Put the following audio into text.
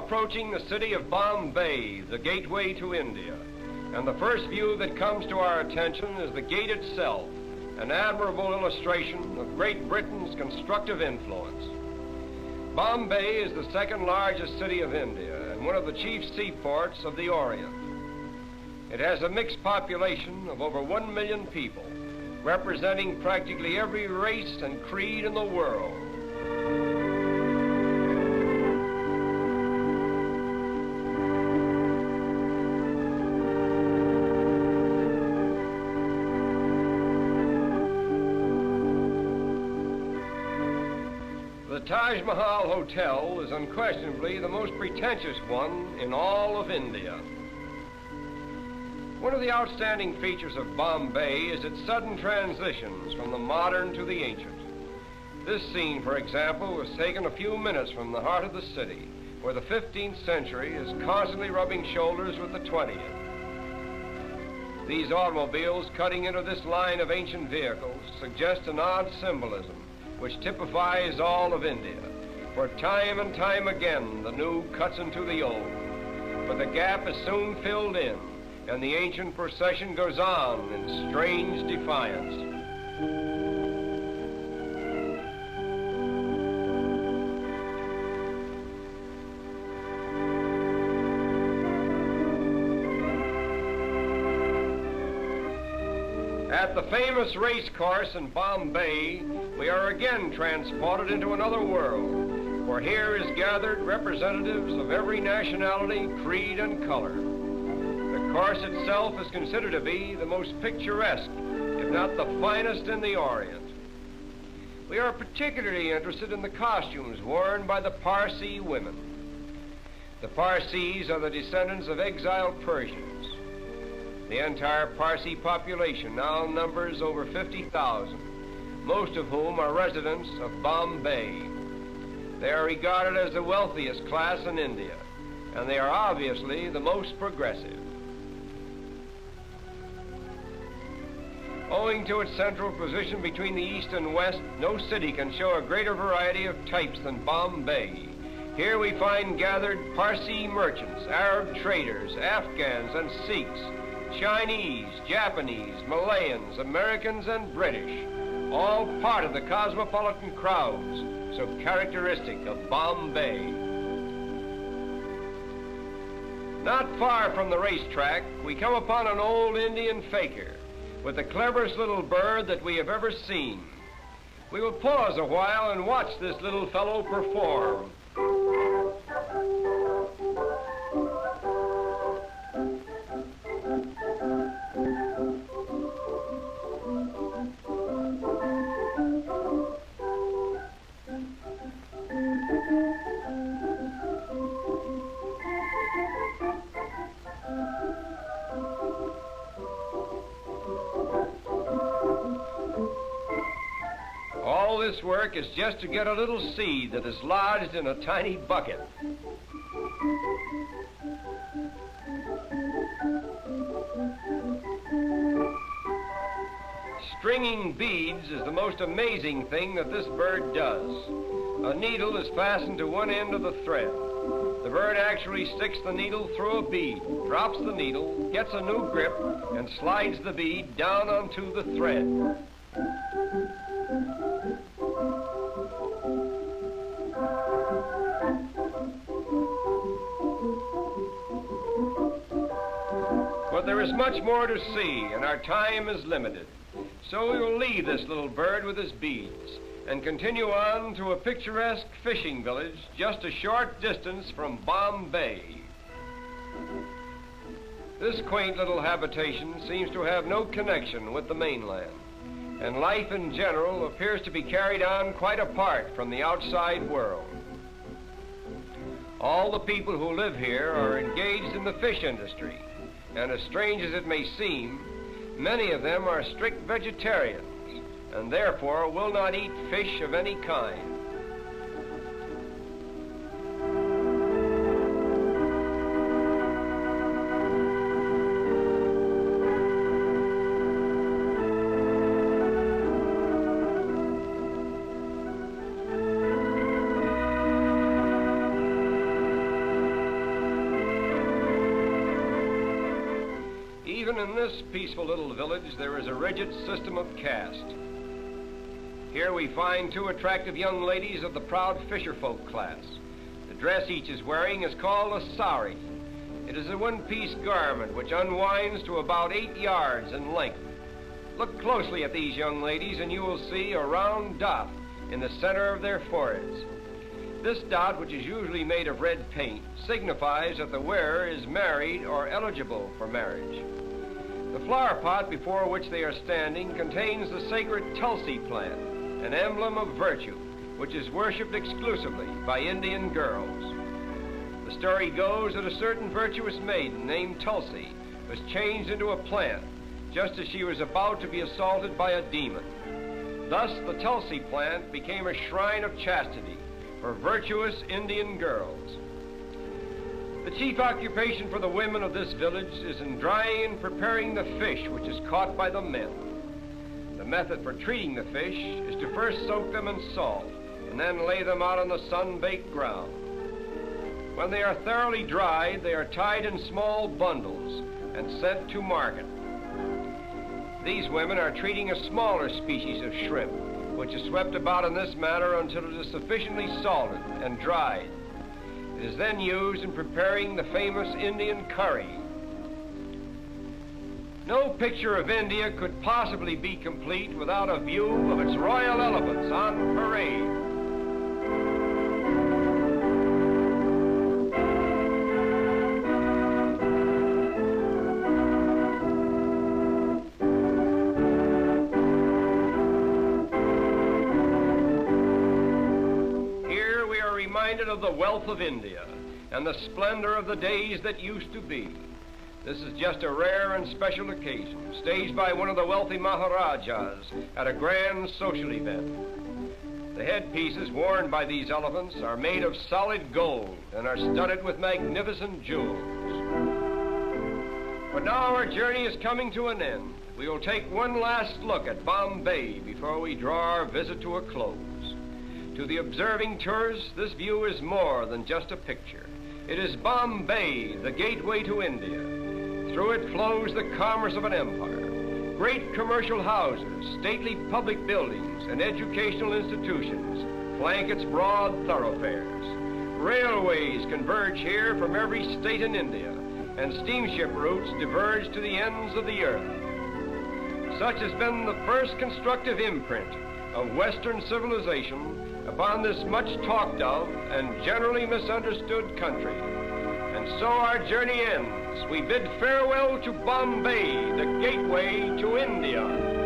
approaching the city of Bombay, the gateway to India. And the first view that comes to our attention is the gate itself, an admirable illustration of Great Britain's constructive influence. Bombay is the second largest city of India and one of the chief seaports of the Orient. It has a mixed population of over 1 million people, representing practically every race and creed in the world. The Taj Mahal Hotel is unquestionably the most pretentious one in all of India. One of the outstanding features of Bombay is its sudden transitions from the modern to the ancient. This scene, for example, was taken a few minutes from the heart of the city, where the 15th century is constantly rubbing shoulders with the 20th. These automobiles cutting into this line of ancient vehicles suggest an odd symbolism which typifies all of India. For time and time again, the new cuts into the old. But the gap is soon filled in, and the ancient procession goes on in strange defiance. At the famous race course in Bombay, we are again transported into another world, for here is gathered representatives of every nationality, creed, and color. The course itself is considered to be the most picturesque, if not the finest in the Orient. We are particularly interested in the costumes worn by the Parsi women. The Parsis are the descendants of exiled Persians. The entire Parsi population now numbers over 50,000, most of whom are residents of Bombay. They are regarded as the wealthiest class in India, and they are obviously the most progressive. Owing to its central position between the East and West, no city can show a greater variety of types than Bombay. Here we find gathered Parsi merchants, Arab traders, Afghans and Sikhs, Chinese, Japanese, Malayans, Americans, and British, all part of the cosmopolitan crowds so characteristic of Bombay. Not far from the racetrack, we come upon an old Indian fakir with the cleverest little bird that we have ever seen. We will pause a while and watch this little fellow perform. All this work is just to get a little seed that is lodged in a tiny bucket. Stringing beads is the most amazing thing that this bird does. A needle is fastened to one end of the thread. The bird actually sticks the needle through a bead, drops the needle, gets a new grip, and slides the bead down onto the thread. But there is much more to see, and our time is limited. So we will leave this little bird with his beads and continue on to a picturesque fishing village just a short distance from Bombay. This quaint little habitation seems to have no connection with the mainland, and life in general appears to be carried on quite apart from the outside world. All the people who live here are engaged in the fish industry, and as strange as it may seem, many of them are strict vegetarians and therefore will not eat fish of any kind. Even in this peaceful little village, there is a rigid system of caste. Here we find two attractive young ladies of the proud fisherfolk class. The dress each is wearing is called a sari. It is a one-piece garment which unwinds to about 8 yards in length. Look closely at these young ladies and you will see a round dot in the center of their foreheads. This dot, which is usually made of red paint, signifies that the wearer is married or eligible for marriage. The flower pot before which they are standing contains the sacred Tulsi plant, an emblem of virtue, which is worshipped exclusively by Indian girls. The story goes that a certain virtuous maiden named Tulsi was changed into a plant just as she was about to be assaulted by a demon. Thus, the Tulsi plant became a shrine of chastity for virtuous Indian girls. The chief occupation for the women of this village is in drying and preparing the fish which is caught by the men. The method for treating the fish is to first soak them in salt and then lay them out on the sun-baked ground. When they are thoroughly dried, they are tied in small bundles and sent to market. These women are treating a smaller species of shrimp, which is swept about in this manner until it is sufficiently salted and dried. It is then used in preparing the famous Indian curry. No picture of India could possibly be complete without a view of its royal elephants on parade. Of the wealth of India and the splendor of the days that used to be. This is just a rare and special occasion, staged by one of the wealthy Maharajas at a grand social event. The headpieces worn by these elephants are made of solid gold and are studded with magnificent jewels. But now our journey is coming to an end. We will take one last look at Bombay before we draw our visit to a close. To the observing tourist, this view is more than just a picture. It is Bombay, the gateway to India. Through it flows the commerce of an empire. Great commercial houses, stately public buildings, and educational institutions flank its broad thoroughfares. Railways converge here from every state in India, and steamship routes diverge to the ends of the earth. Such has been the first constructive imprint of Western civilization upon this much talked of and generally misunderstood country. And so our journey ends. We bid farewell to Bombay, the gateway to India.